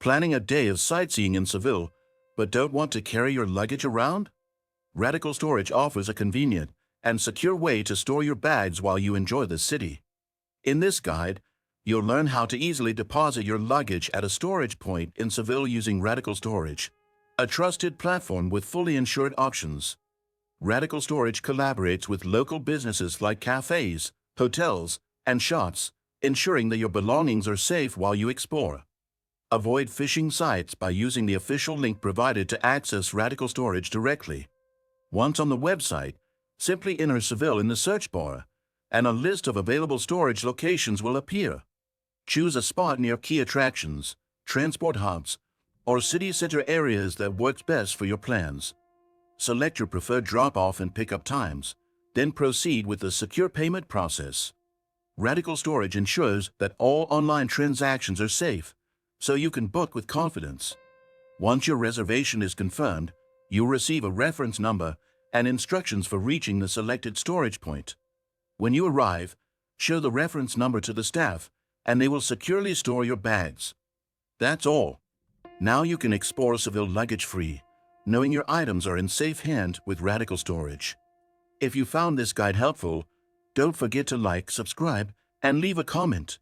Planning a day of sightseeing in Seville, but don't want to carry your luggage around? RadicalStorage offers a convenient and secure way to store your bags while you enjoy the city. In this guide, you'll learn how to easily deposit your luggage at a storage point in Seville using RadicalStorage, a trusted platform with fully insured options. RadicalStorage collaborates with local businesses like cafes, hotels, and shops, ensuring that your belongings are safe while you explore. Avoid phishing sites by using the official link provided to access RadicalStorage directly. Once on the website, simply enter Seville in the search bar, and a list of available storage locations will appear. Choose a spot near key attractions, transport hubs, or city center areas that works best for your plans. Select your preferred drop-off and pickup times, then proceed with the secure payment process. RadicalStorage ensures that all online transactions are safe, so you can book with confidence. Once your reservation is confirmed, you'll receive a reference number and instructions for reaching the selected storage point. When you arrive, show the reference number to the staff, and they will securely store your bags. That's all. Now you can explore Seville luggage-free, knowing your items are in safe hands with RadicalStorage. If you found this guide helpful, don't forget to like, subscribe, and leave a comment.